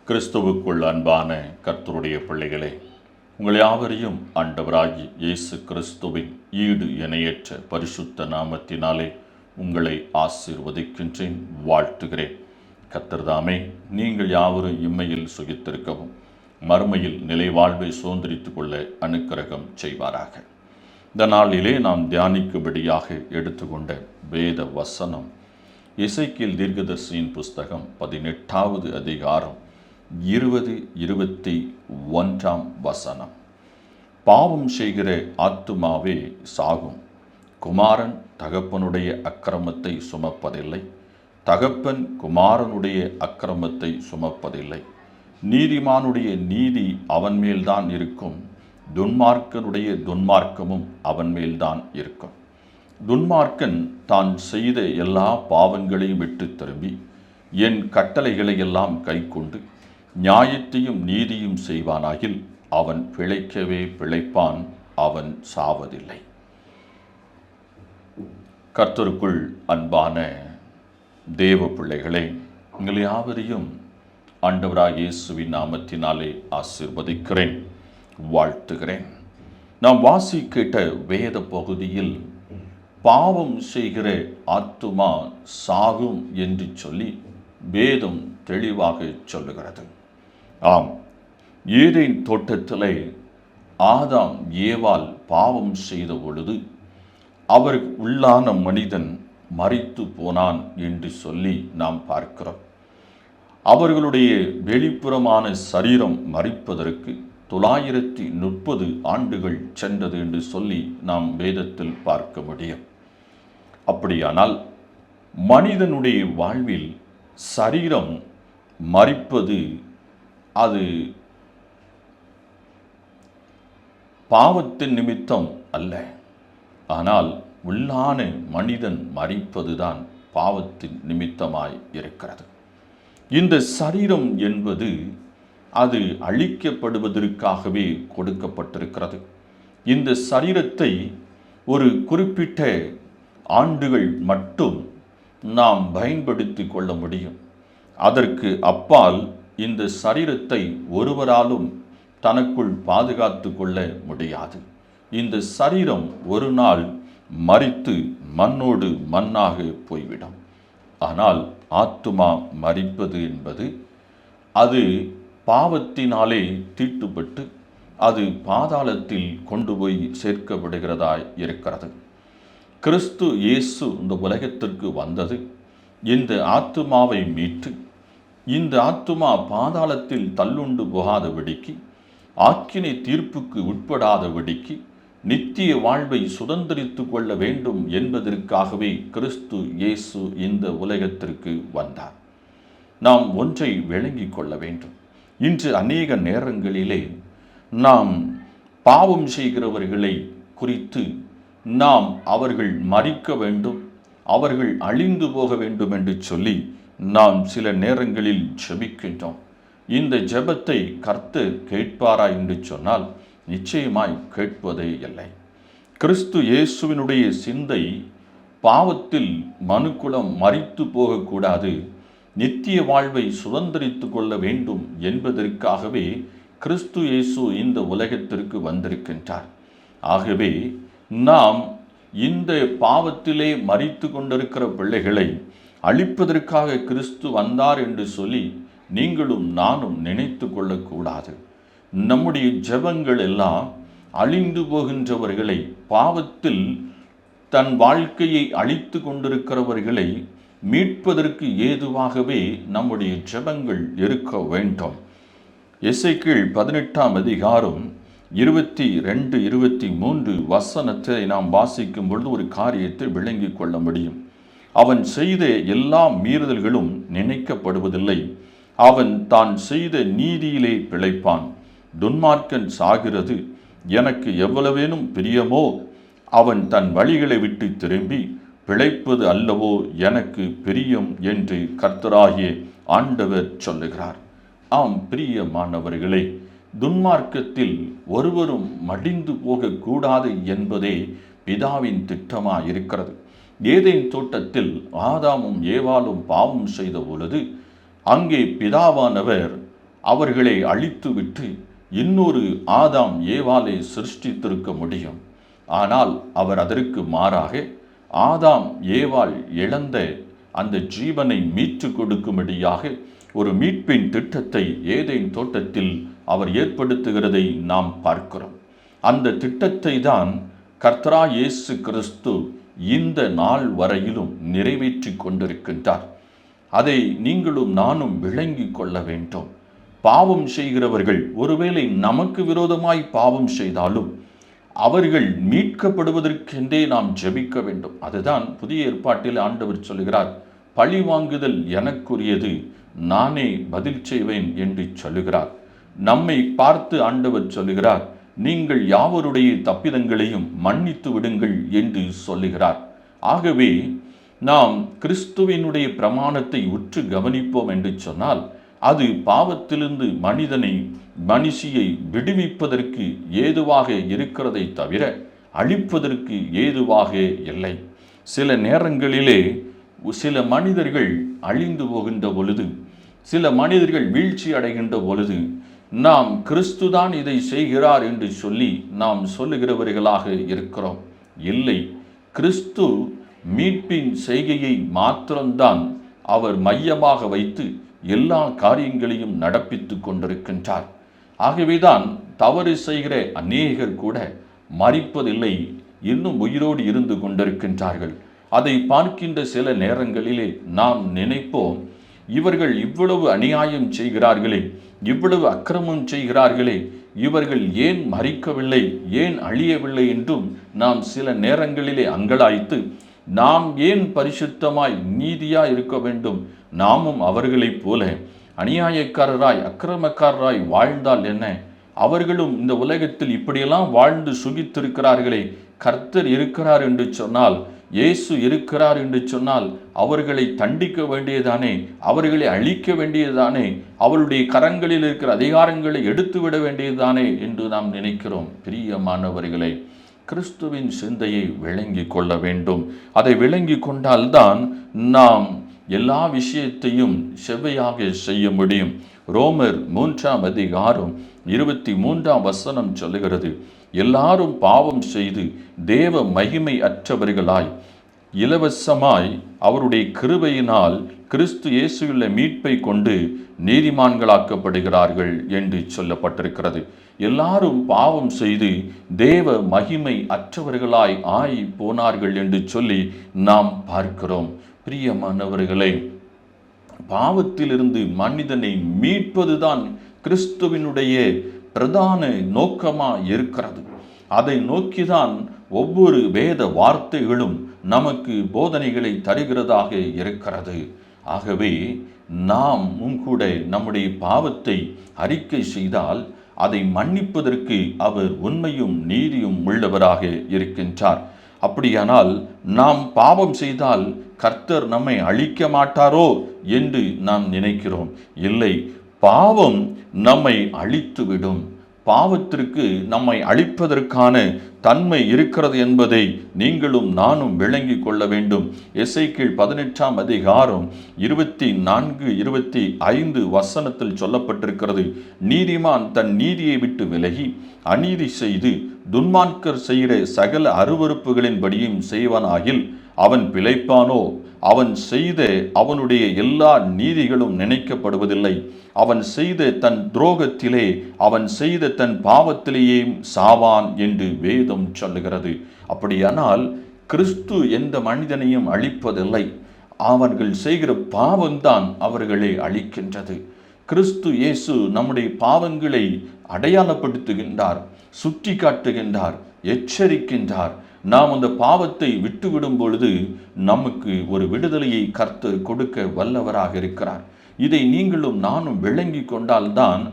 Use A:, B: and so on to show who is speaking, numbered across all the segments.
A: கிறிஸ்துவுக்குள் அன்பான கர்த்தருடைய பிள்ளைகளே, உங்கள் யாவரையும் ஆண்டவராகிய இயேசு கிறிஸ்துவின் ஈடு இணையற்ற பரிசுத்த நாமத்தினாலே உங்களை ஆசீர்வதிக்கின்றேன், வாழ்த்துகிறேன். கர்த்தர்தாமே நீங்கள் யாவரும் இம்மையில் சுகித்திருக்கவும் மறுமையில் நிலை வாழ்வை சுதந்திரித்துக் கொள்ள அனுக்கிரகம் செய்வாராக. இந்த நாளிலே நாம் தியானிக்கும்படியாக எடுத்துக்கொண்ட வேத வசனம் எசேக்கியேல் தீர்க்கதரிசியின் புஸ்தகம் 18வது அதிகாரம் 20-21 வசனம். பாவம் செய்கிற ஆத்துமாவே சாகும், குமாரன் தகப்பனுடைய அக்கிரமத்தை சுமப்பதில்லை, தகப்பன் குமாரனுடைய அக்கிரமத்தை சுமப்பதில்லை. நீதிமானுடைய நீதி அவன் மேல்தான் இருக்கும், துன்மார்க்கனுடைய துன்மார்க்கமும் அவன் மேல்தான் இருக்கும். துன்மார்க்கன் தான் செய்த எல்லா பாவங்களையும் விட்டு திரும்பி என் கட்டளைகளை எல்லாம் கைக்கொண்டு நியாயத்தையும் நீதியும் செய்வானாகில் அவன் பிழைக்கவே பிழைப்பான், அவன் சாவதில்லை. கர்த்தருக்குள் அன்பான தேவ பிள்ளைகளே, உங்கள் யாவரையும் ஆண்டவராகிய இயேசுவின் நாமத்தினாலே ஆசீர்வதிக்கிறேன், வாழ்த்துகிறேன். நாம் வாசி கேட்ட வேத பகுதியில் பாவம் செய்கிற ஆத்துமா சாகும் என்று சொல்லி வேதம் தெளிவாக சொல்லுகிறது. ஆம், ஏதேன் தோட்டத்திலே ஆதாம் ஏவாள் பாவம் செய்த பொழுது அவருக்கு உள்ளான மனிதன் மரித்து போனான் என்று சொல்லி நாம் பார்க்கிறோம். அவர்களுடைய வெளிப்புறமான சரீரம் மரிப்பதற்கு 930 ஆண்டுகள் சென்றது என்று சொல்லி நாம் வேதத்தில் பார்க்க முடியும். அப்படியானால் மனிதனுடைய வாழ்வில் சரீரம் மரிப்பது அது பாவத்தின் நிமித்தம் அல்ல, ஆனால் உள்ளான மனிதன் மரிப்பதுதான் பாவத்தின் நிமித்தமாய் இருக்கிறது. இந்த சரீரம் என்பது அது அழிக்கப்படுவதற்காகவே கொடுக்கப்பட்டிருக்கிறது. இந்த சரீரத்தை ஒரு குறிப்பிட்ட ஆண்டுகள் மட்டும் நாம் பயன்படுத்தி கொள்ள முடியும். அதற்கு அப்பால் இந்த சரீரத்தை ஒருவராலும் தனக்குள் பாதுகாத்து கொள்ள முடியாது. இந்த சரீரம் ஒரு நாள் மரித்து மண்ணோடு மண்ணாக போய்விடும். ஆனால் ஆத்துமா மரிப்பது என்பது அது பாவத்தினாலே தீட்டுப்பட்டு அது பாதாளத்தில் கொண்டு போய் சேர்க்கப்படுகிறதாய் இருக்கிறது. கிறிஸ்து இயேசு இந்த உலகத்திற்கு வந்தது இந்த ஆத்துமாவை மீட்டு இந்த ஆத்துமா பாதாளத்தில் தள்ளுண்டு போகாதபடிக்கு, ஆக்கினை தீர்ப்புக்கு உட்படாதபடிக்கு நித்திய வாழ்வை சுதந்திரித்து கொள்ள வேண்டும் என்பதற்காகவே கிறிஸ்து இயேசு இந்த உலகத்திற்கு வந்தார். நாம் ஒன்றை விளங்கிக் கொள்ள வேண்டும். இன்று அநேக நேரங்களிலே நாம் பாவம் செய்கிறவர்களை குறித்து நாம் அவர்கள் மரிக்க வேண்டும், அவர்கள் அழிந்து போக வேண்டும் என்று சொல்லி நாம் சில நேரங்களில் ஜெபிக்கின்றோம். இந்த ஜெபத்தை கர்த்தர் கேட்பாரா என்று சொன்னால் நிச்சயமாய் கேட்பதே இல்லை. கிறிஸ்து இயேசுவினுடைய சிந்தை பாவத்தில் மனுக்குலம் மரித்து போகக்கூடாது, நித்திய வாழ்வை சுதந்திரித்து கொள்ள வேண்டும் என்பதற்காகவே கிறிஸ்து இயேசு இந்த உலகத்திற்கு வந்திருக்கின்றார். ஆகவே நாம் இந்த பாவத்திலே மரித்து கொண்டிருக்கிற பிள்ளைகளை அழிப்பதற்காக கிறிஸ்து வந்தார் என்று சொல்லி நீங்களும் நானும் நினைத்து கொள்ளக்கூடாது. நம்முடைய ஜெபங்கள் எல்லாம் அழிந்து போகின்றவர்களை, பாவத்தில் தன் வாழ்க்கையை அழித்து கொண்டிருக்கிறவர்களை மீட்பதற்கு ஏதுவாகவே நம்முடைய ஜெபங்கள் இருக்க வேண்டும். எசேக்கியேல் 18ஆம் அதிகாரம் 22, 23 வசனத்தை நாம் வாசிக்கும் பொழுது ஒரு காரியத்தை விளங்கிக் கொள்ள முடியும். அவன் செய்த எல்லா மீறுதல்களும் நினைக்கப்படுவதில்லை. அவன் தான் செய்த நீதியிலே பிழைப்பான். துன்மார்க்கன் சாகிறது எனக்கு எவ்வளவேனும் பிரியமோ, அவன் தன் வழிகளை விட்டு திரும்பி பிழைப்பது அல்லவோ எனக்கு பிரியம் என்று கர்த்தராகிய ஆண்டவர் சொல்லுகிறார். ஆம் பிரியமானவர்களே, துன்மார்க்கத்தில் ஒருவரும் மடிந்து போகக்கூடாது என்பதே பிதாவின் திட்டமாக இருக்கிறது. ஏதேன் தோட்டத்தில் ஆதாமும் ஏவாளும் பாவம் செய்த பொழுது அங்கே பிதாவானவர் அவர்களை அழித்துவிட்டு இன்னொரு ஆதாம் ஏவாளை சிருஷ்டித்திருக்க முடியும். ஆனால் அவர் அதற்கு மாறாக ஆதாம் ஏவாள் இழந்த அந்த ஜீவனை மீட்டு கொடுக்கும்படியாக ஒரு மீட்பின் திட்டத்தை ஏதேன் தோட்டத்தில் அவர் ஏற்படுத்துகிறதை நாம் பார்க்கிறோம். அந்த திட்டத்தை தான் கர்த்தராகிய இயேசு கிறிஸ்து இந்த நாள் வரையிலும் நிறைவேற்றி கொண்டிருக்கின்றார். அதை நீங்களும் நானும் விளங்கி கொள்ள வேண்டும். பாவம் செய்கிறவர்கள் ஒருவேளை நமக்கு விரோதமாய் பாவம் செய்தாலும் அவர்கள் மீட்கப்படுவதற்கென்றே நாம் ஜெபிக்க வேண்டும். அதுதான் புதிய ஏற்பாட்டில் ஆண்டவர் சொல்கிறார், பழி வாங்குதல் எனக்குரியது, நானே பதில் செய்வேன் என்று சொல்லுகிறார். நம்மை பார்த்து ஆண்டவர் சொல்லுகிறார், நீங்கள் யாவருடைய தப்பிதங்களையும் மன்னித்து விடுங்கள் என்று சொல்லுகிறார். ஆகவே நாம் கிறிஸ்துவினுடைய பிரமாணத்தை உற்று கவனிப்போம் என்று சொன்னால் அது பாவத்திலிருந்து மனுஷியை விடுவிப்பதற்கு ஏதுவாக இருக்கிறதை தவிர அழிப்பதற்கு ஏதுவாக இல்லை. சில நேரங்களிலே சில மனிதர்கள் அழிந்து போகின்ற பொழுது, சில மனிதர்கள் வீழ்ச்சி அடைகின்ற பொழுது நாம் கிறிஸ்துதான் இதை செய்கிறார் என்று சொல்லி நாம் சொல்லுகிறவர்களாக இருக்கிறோம். இல்லை, கிறிஸ்து மீட்பின் செய்கையை மாத்திரம்தான் அவர் மையமாக வைத்து எல்லா காரியங்களையும் நடப்பித்து கொண்டிருக்கின்றார். ஆகவேதான் தவறு செய்கிற அநேகர் கூட மரிப்பதில்லை, இன்னும் உயிரோடு இருந்து கொண்டிருக்கின்றார்கள். அதை பார்க்கின்ற சில நேரங்களிலே நாம் நினைப்போம், இவர்கள் இவ்வளவு அநியாயம் செய்கிறார்களே, இவ்வளவு அக்கிரமம் செய்கிறார்களே, இவர்கள் ஏன் மரிக்கவில்லை, ஏன் அழியவில்லை என்றும் நாம் சில நேரங்களிலே அங்கலாய்த்து, நாம் ஏன் பரிசுத்தமாய் நீதியாய் இருக்க வேண்டும், நாமும் அவர்களைப் போல அநியாயக்காரராய் அக்கிரமக்காரராய் வாழ்ந்தால் என்ன, அவர்களும் இந்த உலகத்தில் இப்படியெல்லாம் வாழ்ந்து சுகித்திருக்கிறார்களே, கர்த்தர் இருக்கிறார் என்று சொன்னால், இயேசு இருக்கிறார் என்று சொன்னால் அவர்களை தண்டிக்க வேண்டியதானே, அவர்களை அழிக்க வேண்டியதானே, அவருடைய கரங்களில் இருக்கிற அதிகாரங்களை எடுத்துவிட வேண்டியதானே என்று நாம் நினைக்கிறோம். பிரியமானவர்களே, கிறிஸ்துவின் சிந்தையை விளங்கி கொள்ள வேண்டும். அதை விளங்கி கொண்டால்தான் நாம் எல்லா விஷயத்தையும் செவ்வையாக செய்ய முடியும். ரோமர் 3ஆம் அதிகாரம் 23ஆம் வசனம் சொல்லுகிறது, எல்லாரும் பாவம் செய்து தேவ மகிமை அற்றவர்களாய் இலவசமாய் அவருடைய கிருபையினால் கிறிஸ்து இயேசுவுள்ள மீட்பை கொண்டு நீதிமான்களாக்கப்படுகிறார்கள் என்று சொல்லப்பட்டிருக்கிறது. எல்லாரும் பாவம் செய்து தேவ மகிமை அற்றவர்களாய் ஆகி போனார்கள் என்று சொல்லி நாம் பார்க்கிறோம். பிரியமானவர்களே, பாவத்திலிருந்து மனிதனை மீட்பதுதான் கிறிஸ்துவினுடைய பிரதான நோக்கமாக இருக்கிறது. அதை நோக்கிதான் ஒவ்வொரு வேத வார்த்தைகளும் நமக்கு போதனைகளை தருகிறதாக இருக்கிறது. ஆகவே நாமும் கூட நம்முடைய பாவத்தை அறிக்கை செய்தால் அதை மன்னிப்பதற்கு அவர் உண்மையும் நீதியும் உள்ளவராக இருக்கின்றார். அப்படியானால் நாம் பாவம் செய்தால் கர்த்தர் நம்மை அழிக்க மாட்டாரோ என்று நாம் நினைக்கிறோம். இல்லை, பாவம் நம்மை அழித்துவிடும். பாவத்திற்கு நம்மை அழிப்பதற்கான தன்மை இருக்கிறது என்பதை நீங்களும் நானும் விளங்கிக் கொள்ள வேண்டும். எசேக்கியேல் 18ஆம் அதிகாரம் 24, 25 வசனத்தில் சொல்லப்பட்டிருக்கிறது, நீதிமான் தன் நீதியை விட்டு விலகி அநீதி செய்து துன்மார்க்கர் செய்கிற சகல அருவருப்புகளின்படியும் செய்வனாகில் அவன் பிழைப்பானோ? அவன் செய்த அவனுடைய எல்லா நீதிகளும் நினைக்கப்படுவதில்லை. அவன் செய்த தன் துரோகத்திலே, அவன் செய்த தன் பாவத்திலேயே சாவான் என்று வேதம் சொல்லுகிறது. அப்படியானால் கிறிஸ்து எந்த மனிதனையும் அழிப்பதில்லை. அவர்கள் செய்கிற பாவம்தான் அவர்களை அழிக்கின்றது. கிறிஸ்து இயேசு நம்முடைய பாவங்களை அடையாளப்படுத்துகின்றார், சுட்டி காட்டுகின்றார், எச்சரிக்கின்றார். நாம் அந்த பாவத்தை விட்டுவிடும் பொழுது நமக்கு ஒரு விடுதலையை கர்த்தர் கொடுக்க வல்லவராக இருக்கிறார். இதை நீங்களும் நானும் விளங்கி கொண்டால்தான்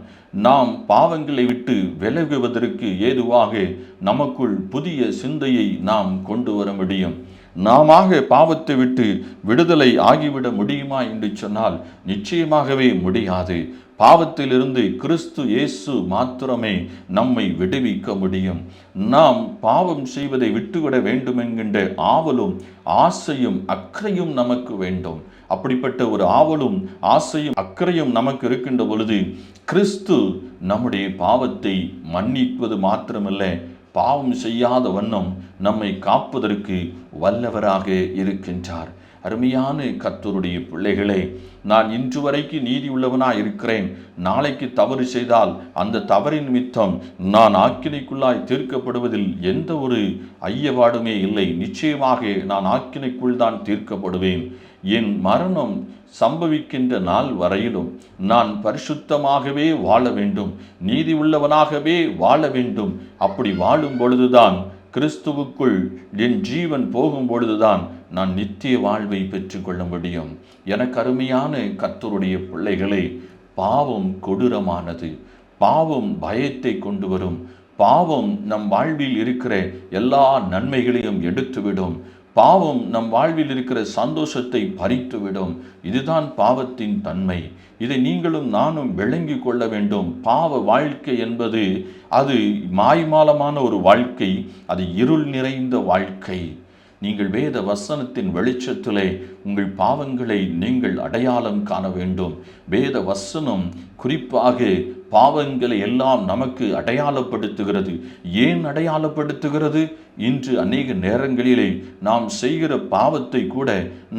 A: நாம் பாவங்களை விட்டு விலகுவதற்கு ஏதுவாக நமக்குள் புதிய சிந்தையை நாம் கொண்டு வர முடியும். நாமாக பாவத்தை விட்டு விடுதலை ஆகிவிட முடியுமா என்று சொன்னால் நிச்சயமாகவே முடியாது. பாவத்திலிருந்து கிறிஸ்து இயேசு மாத்திரமே நம்மை விடுவிக்க முடியும். நாம் பாவம் செய்வதை விட்டுவிட வேண்டும் என்கின்ற ஆவலும் ஆசையும் அக்கறையும் நமக்கு வேண்டும். அப்படிப்பட்ட ஒரு ஆவலும் ஆசையும் அக்கறையும் நமக்கு இருக்கின்ற பொழுது கிறிஸ்து நம்முடைய பாவத்தை மன்னிப்பது மாத்திரமல்ல, பாவம் செய்யாத வண்ணம் நம்மை காப்பதற்கு வல்லவராக இருக்கின்றார். அருமையான கர்த்தருடைய பிள்ளைகளே, நான் இன்று வரைக்கும் நீதி உள்ளவனாய் இருக்கிறேன். நாளைக்கு தவறு செய்தால் அந்த தவறின் நிமித்தம் நான் ஆக்கினைக்குள்ளாய் தீர்க்கப்படுவதில் எந்த ஒரு ஐயப்பாடுமே இல்லை. நிச்சயமாக நான் ஆக்கினைக்குள் தான் தீர்க்கப்படுவேன். என் மரணம் சம்பவிக்கின்ற நாள் வரையிலும் நான் பரிசுத்தமாகவே வாழ வேண்டும், நீதி உள்ளவனாகவே வாழ வேண்டும். அப்படி வாழும் பொழுதுதான், கிறிஸ்துவுக்குள் என் ஜீவன் போகும் பொழுதுதான் நான் நித்திய வாழ்வை பெற்றுக்கொள்ள முடியும். எனக்கு அருமையான கர்த்தருடைய பிள்ளைகளே, பாவம் கொடூரமானது. பாவம் பயத்தை கொண்டு வரும். பாவம் நம் வாழ்வில் இருக்கிற எல்லா நன்மைகளையும் எடுத்துவிடும். பாவம் நம் வாழ்வில் இருக்கிற சந்தோஷத்தை பறித்துவிடும். இதுதான் பாவத்தின் தன்மை. இதை நீங்களும் நானும் விளங்கி கொள்ள வேண்டும். பாவ வாழ்க்கை என்பது அது மாய்மாலமான ஒரு வாழ்க்கை, அது இருள் நிறைந்த வாழ்க்கை. நீங்கள் வேத வசனத்தின் வெளிச்சத்திலே உங்கள் பாவங்களை நீங்கள் அடையாளம் காண வேண்டும். வேத வசனம் குறிப்பாக பாவங்களை எல்லாம் நமக்கு அடையாளப்படுத்துகிறது. ஏன் அடையாளப்படுத்துகிறது? இன்று அநேக நேரங்களிலே நாம் செய்கிற பாவத்தை கூட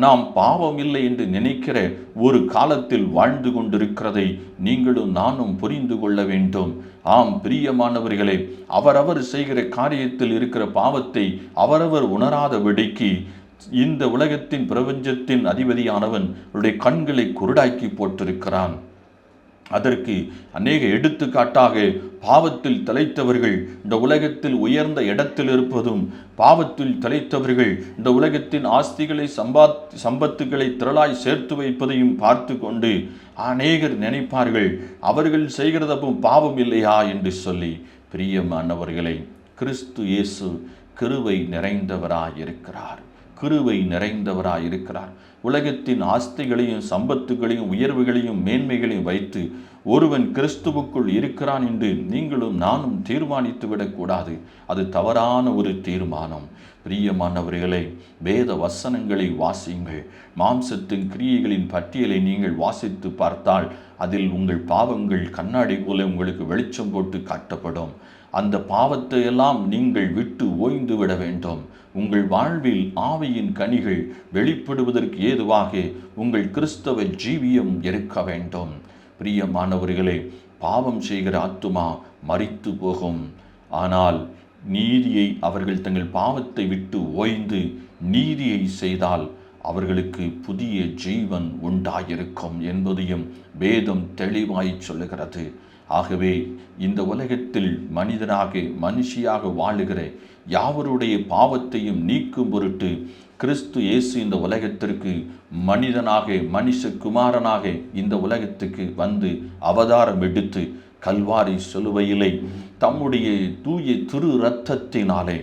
A: நாம் பாவம் இல்லை என்று நினைக்கிற ஒரு காலத்தில் வாழ்ந்து கொண்டிருக்கிறதை நீங்களும் நானும் புரிந்து கொள்ள வேண்டும். ஆம் பிரியமானவர்களே, அவரவர் செய்கிற காரியத்தில் இருக்கிற பாவத்தை அவரவர் உணராதபடிக்கு இந்த உலகத்தின் பிரபஞ்சத்தின் அதிபதியானவன் அவருடைய கண்களை குருடாக்கி போட்டிருக்கிறான். அதற்கு அநேக எடுத்துக்காட்டாக பாவத்தில் தலைத்தவர்கள் இந்த உலகத்தில் உயர்ந்த இடத்தில் இருப்பதும், பாவத்தில் தலைத்தவர்கள் இந்த உலகத்தின் ஆஸ்திகளை சம்பத்துகளை திரளாய் சேர்த்து வைப்பதையும் பார்த்து கொண்டு அநேகர் நினைப்பார்கள், அவர்கள் செய்கிறதும் பாவம் இல்லையா என்று சொல்லி. பிரியமானவர்களே, கிறிஸ்து இயேசு கிருபை நிறைந்தவராயிருக்கிறார். கிருபை நிறைந்தவராயிருக்கிறார். உலகத்தின் ஆஸ்திகளையும் சம்பத்துகளையும் உயர்வுகளையும் மேன்மைகளையும் வைத்து ஒருவன் கிறிஸ்துவுக்குள் இருக்கிறான் என்று நீங்களும் நானும் தீர்மானித்து விடக்கூடாது. அது தவறான ஒரு தீர்மானம். பிரியமானவர்களே, வேத வசனங்களை வாசியுங்கள். மாம்சத்தின் கிரியைகளின் பட்டியலை நீங்கள் வாசித்து பார்த்தால் அதில் உங்கள் பாவங்கள் கண்ணாடி போல உங்களுக்கு வெளிச்சம் போட்டு காட்டப்படும். அந்த பாவத்தை எல்லாம் நீங்கள் விட்டு ஓய்ந்து விட வேண்டும். உங்கள் வாழ்வில் ஆவியின் கனிகள் வெளிப்படுவதற்கு ஏதுவாக உங்கள் கிறிஸ்தவ ஜீவியம் இருக்க வேண்டும். பிரியமானவர்களே, பாவம் செய்கிற ஆத்துமா மரித்து போகும். ஆனால் நீதியை அவர்கள் தங்கள் பாவத்தை விட்டு ஓய்ந்து நீதியை செய்தால் அவர்களுக்கு புதிய ஜீவன் உண்டாயிருக்கும் என்பதையும் வேதம் தெளிவாய் சொல்லுகிறது. ஆகவே இந்த உலகத்தில் மனுஷியாக வாழுகிற யாவருடைய பாவத்தையும் நீக்கும் பொருட்டு கிறிஸ்து இயேசு இந்த உலகத்திற்கு மனுஷகுமாரனாக இந்த உலகத்துக்கு வந்து அவதாரம் எடுத்து கல்வாரி சிலுவையிலே தம்முடைய தூய திரு இரத்தத்தினாலே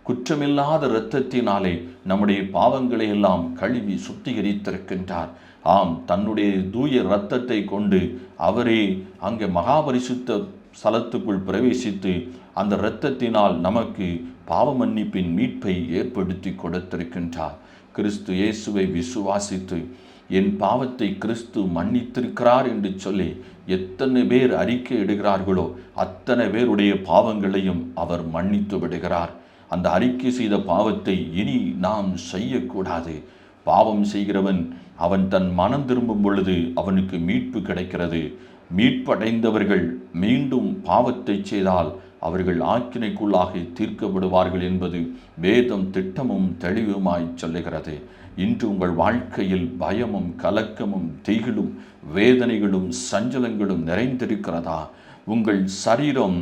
A: குற்றமில்லாத இரத்தத்தினாலே நம்முடைய பாவங்களை எல்லாம் கழுவி சுத்திகரித்திருக்கின்றார். ஆம், தன்னுடைய தூய இரத்தத்தை கொண்டு அவரே அங்கே மகாபரிசுத்த ஸ்தலத்துக்குள் பிரவேசித்து அந்த இரத்தத்தினால் நமக்கு பாவ மன்னிப்பின் மீட்பை ஏற்படுத்தி கொடுத்திருக்கின்றார். கிறிஸ்து இயேசுவை விசுவாசித்து என் பாவத்தை கிறிஸ்து மன்னித்திருக்கிறார் என்று சொல்லி எத்தனை பேர் அறிக்கை இடுகிறார்களோ அத்தனை பேருடைய பாவங்களையும் அவர் மன்னித்து விடுகிறார். அந்த அறிக்கை செய்த பாவத்தை இனி நாம் செய்யக்கூடாது. பாவம் செய்கிறவன் அவன் தன் மனம் திரும்பும் பொழுது அவனுக்கு மீட்பு கிடைக்கிறது. மீட்படைந்தவர்கள் மீண்டும் பாவத்தை செய்தால் அவர்கள் ஆக்கினைக்குள்ளாக தீர்க்கப்படுவார்கள் என்பது வேதம் திட்டமும் தெளிவுமாய் சொல்லுகிறது. இன்று உங்கள் வாழ்க்கையில் பயமும் கலக்கமும் திகிலும் வேதனைகளும் சஞ்சலங்களும் நிறைந்திருக்கிறதா? உங்கள் சரீரம்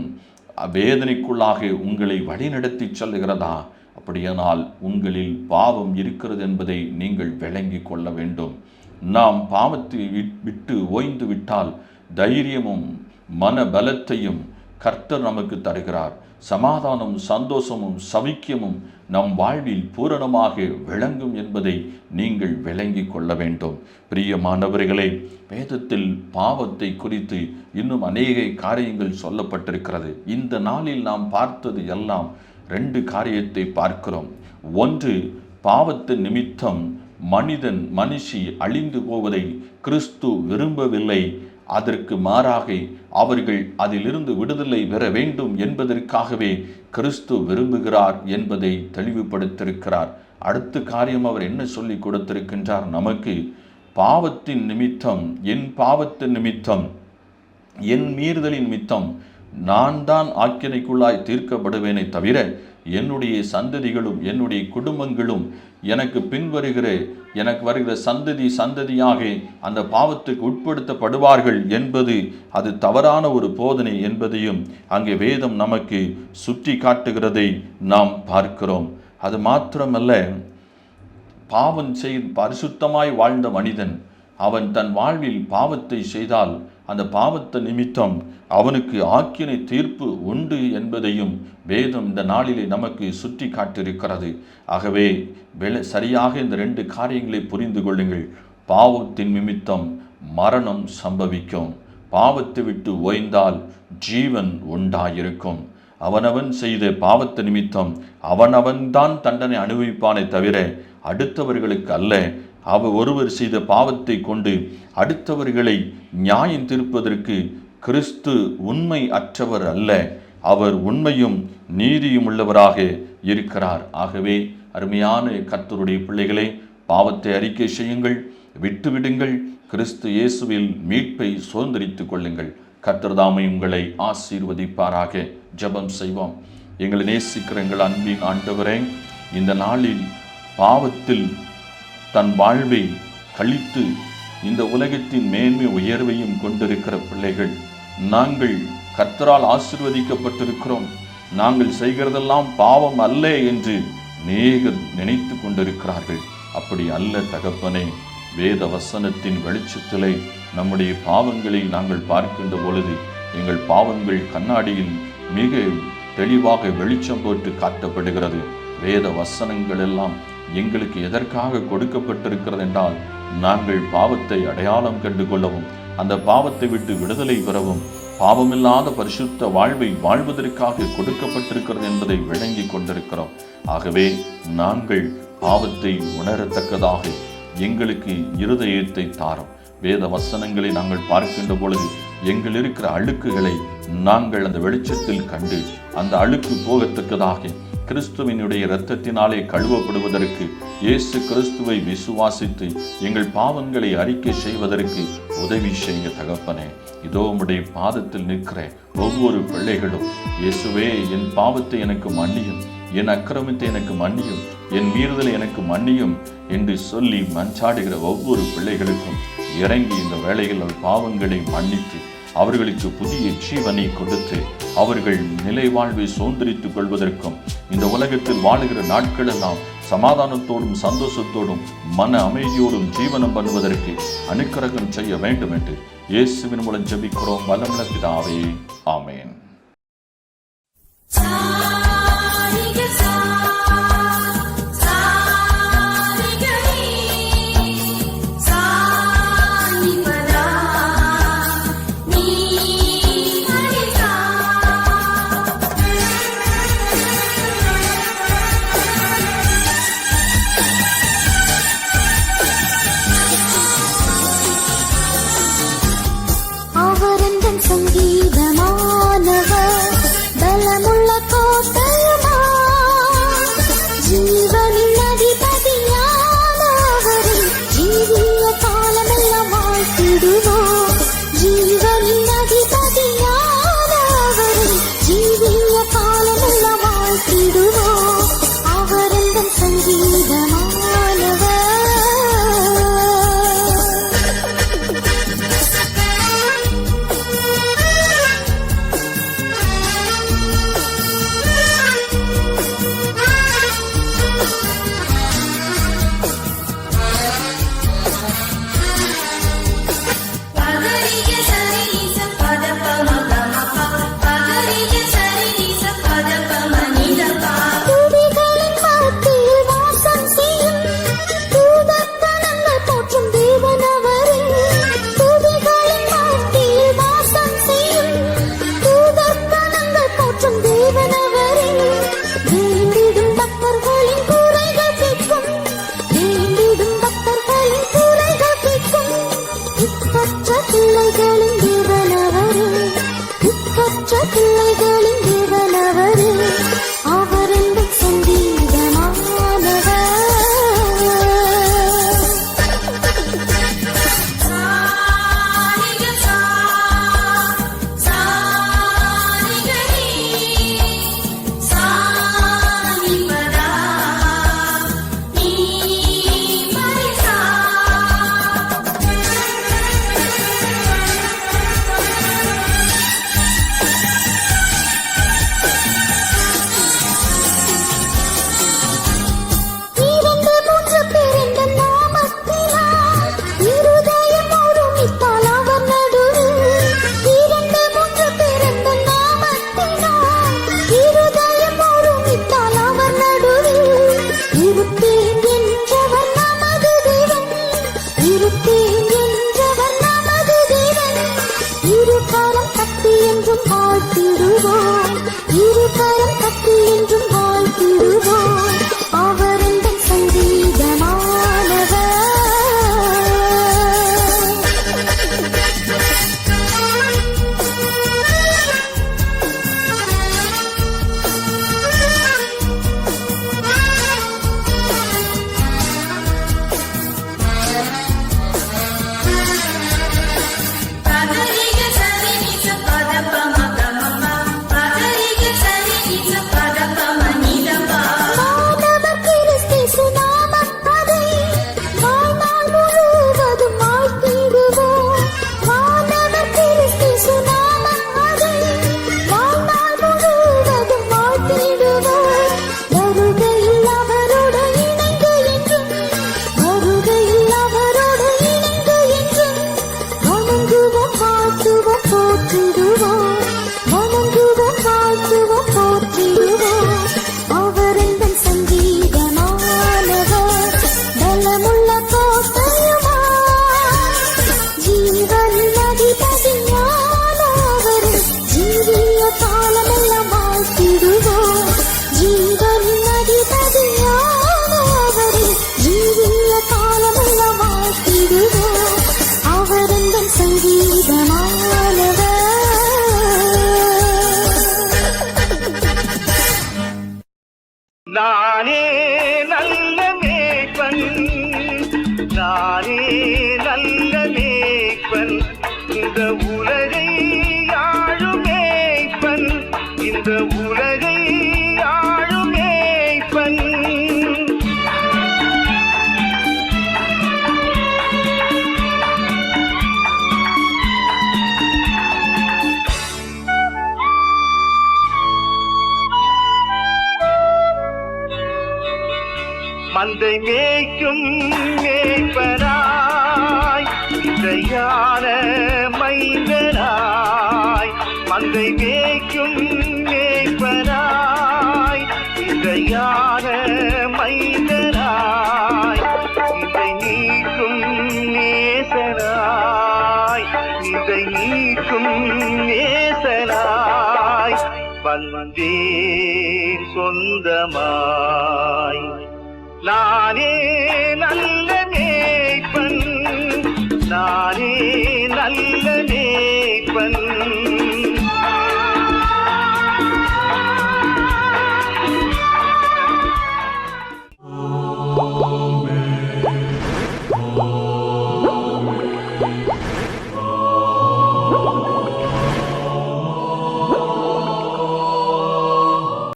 A: வேதனைக்குள்ளாக உங்களை வழிநடத்தி செல்லுகிறதா? அப்படியானால் உங்களில் பாவம் இருக்கிறது என்பதை நீங்கள் விளங்கி கொள்ள வேண்டும். நாம் பாவத்தை விட்டு ஓய்ந்து விட்டால் தைரியமும் மன பலத்தையும் கர்த்தர் நமக்கு தருகிறார். சமாதானம், சந்தோஷமும் சவிக்கியமும் நம் வாழ்வில் பூரணமாக விளங்கும் என்பதை நீங்கள் விளங்கி கொள்ள வேண்டும். பிரியமானவர்களே, வேதத்தில் பாவத்தை குறித்து இன்னும் அநேக காரியங்கள் சொல்லப்பட்டிருக்கிறது. இந்த நாளில் நாம் பார்த்தது எல்லாம் 2 காரியத்தை பார்க்கிறோம். ஒன்று, பாவத்தின் நிமித்தம் மனுஷி அழிந்து போவதை கிறிஸ்து விரும்பவில்லை. அதற்கு மாறாக அவர்கள் அதிலிருந்து விடுதலை பெற வேண்டும் என்பதற்காகவே கிறிஸ்து விரும்புகிறார் என்பதை தெளிவுபடுத்தியிருக்கிறார். அடுத்த காரியம் அவர் என்ன சொல்லி கொடுத்திருக்கின்றார் நமக்கு? பாவத்தின் நிமித்தம், என் பாவத்தின் நிமித்தம், என் மீறுதலின் நிமித்தம் நான் தான் ஆக்கினைக்குள்ளாய் தீர்க்கப்படுவேனே தவிர என்னுடைய சந்ததிகளும் என்னுடைய குடும்பங்களும் எனக்கு பின்வருகிற எனக்கு வருகிற சந்ததியாக அந்த பாவத்துக்கு உட்படுத்தப்படுவார்கள் என்பது அது தவறான ஒரு போதனை என்பதையும் அங்கே வேதம் நமக்கு சுட்டி காட்டுகிறதை நாம் பார்க்கிறோம். அது மாத்திரமல்ல, பாவம் பரிசுத்தமாய் வாழ்ந்த மனிதன் அவன் தன் வாழ்வில் பாவத்தை செய்தால் அந்த பாவத்தை நிமித்தம் அவனுக்கு ஆக்கினை தீர்ப்பு உண்டு என்பதையும் வேதம் இந்த நாளிலே நமக்கு சுட்டி காட்டியிருக்கிறது. ஆகவே சரியாக இந்த 2 காரியங்களை புரிந்து கொள்ளுங்கள். பாவத்தின் நிமித்தம் மரணம் சம்பவிக்கும். பாவத்தை விட்டு ஓய்ந்தால் ஜீவன் உண்டாயிருக்கும். அவனவன் செய்த பாவத்து நிமித்தம் அவனவன்தான் தண்டனை அனுபவிப்பானே தவிர அடுத்தவர்களுக்கு அல்ல. ஒருவர் செய்த பாவத்தை கொண்டு அடுத்தவர்களை நியாயம் தீர்ப்பதற்கு கிறிஸ்து உண்மை அற்றவர் அல்ல. அவர் உண்மையும் நீதியும் உள்ளவராக இருக்கிறார். ஆகவே அருமையான கர்த்தருடைய பிள்ளைகளே, பாவத்தை அறிக்கை செய்யுங்கள், விட்டுவிடுங்கள், கிறிஸ்து இயேசுவில் மீட்பை சுதந்திரித்துக் கொள்ளுங்கள். கர்த்தர் தாமே உங்களை ஆசீர்வதிப்பாராக. ஜெபம் செய்வோம். எங்களை நேசிக்கிற எங்கள் அன்பின் ஆண்டவரே, இந்த நாளில் பாவத்தில் தன் வாழ்வை கழித்து இந்த உலகத்தின் மேன்மை உயர்வையும் கொண்டிருக்கிற பிள்ளைகள், நாங்கள் கர்த்தரால் ஆசீர்வதிக்கப்பட்டிருக்கிறோம், நாங்கள் செய்கிறதெல்லாம் பாவம் அல்ல என்று அநேகர் நினைத்து கொண்டிருக்கிறார்கள். அப்படி அல்ல தகப்பனே. வேத வசனத்தின் வெளிச்சத்திலே நம்முடைய பாவங்களை நாங்கள் பார்க்கின்ற பொழுது எங்கள் பாவங்கள் கண்ணாடியில் மிக தெளிவாக வெளிச்சம் போட்டு காட்டப்படுகிறது. வேத வசனங்கள் எல்லாம் எங்களுக்கு எதற்காக கொடுக்கப்பட்டிருக்கிறது என்றால், நாங்கள் பாவத்தை அடையாளம் கண்டு கொள்ளவும், அந்த பாவத்தை விட்டு விடுதலை பெறவும், பாவமில்லாத பரிசுத்த வாழ்வை வாழ்வதற்காக கொடுக்கப்பட்டிருக்கிறது என்பதை விளங்கி கொண்டிருக்கிறோம். ஆகவே நாங்கள் பாவத்தை உணரத்தக்கதாக எங்களுக்கு இருதயத்தை தாரும். வேத வசனங்களை நாங்கள் பார்க்கின்ற பொழுது எங்கள் இருக்கிற அழுக்குகளை நாங்கள் அந்த வெளிச்சத்தில் கண்டு அந்த அழுக்கு போகத்தக்கதாக கிறிஸ்துவினுடைய இரத்தத்தினாலே கழுவப்படுவதற்கு இயேசு கிறிஸ்துவை விசுவாசித்து எங்கள் பாவங்களை அறிக்கை செய்வதற்கு உதவி செய்ய தகப்பனே. இதோ உம்முடைய பாதத்தில் நிற்கிற ஒவ்வொரு பிள்ளைகளும், இயேசுவே என் பாவத்தை எனக்கு மன்னியும், என் அக்கிரமத்தை எனக்கு மன்னியும், என் மீறுதலை எனக்கு மன்னியும் என்று சொல்லி மன்றாடுகிற ஒவ்வொரு பிள்ளைகளுக்கும் இறங்கி இந்த வேளையில் பாவங்களை மன்னித்து அவர்களுக்கு புதிய ஜீவனை கொடுத்து அவர்கள் நிலை வாழ்வை சுதந்திரித்துக் கொள்வதற்கும் இந்த உலகத்தில் வாழுகிற நாட்களெல்லாம் சமாதானத்தோடும் சந்தோஷத்தோடும் மன அமைதியோடும் ஜீவனம் பண்ணுவதற்கு அனுக்கிரகம் செய்ய வேண்டும் என்று இயேசுவின் மூலம் ஜெபிக்கிறோம் வல்லமுள்ள பிதாவே. ஆமென்.
B: பிள்ளைகளின் தேவனவரே, திக்கற்ற பிள்ளைகளின் தேவனவரே, அவர் எங்கள் சங்கீதமானவர். இருகரம் தட்டி என்றும் வாழ்த்திடுவோம், அவர் எங்கள் சங்கீதமானவர்.
C: நானே நல்ல மேய்ப்பன், நானே நல்ல மேய்ப்பன், இந்த உலகை ஆளும் மேய்ப்பன், இந்த உலகை ஆளும் மேய்ப்பன். மந்தை மேய்க்கும் மேய்ப்பனாய், இசையான மைந்தனாய், மந்தை மேய்க்கும் மேய்ப்பனாய், இசையான மைந்தனாய், இதை நீக்கும் நேசனாய், இதை நீக்கும் நேசனாய் வந்தேன் சொந்தமாய். நானே நல்ல மேய்ப்பன், நானே நல்ல மேய்ப்பன்.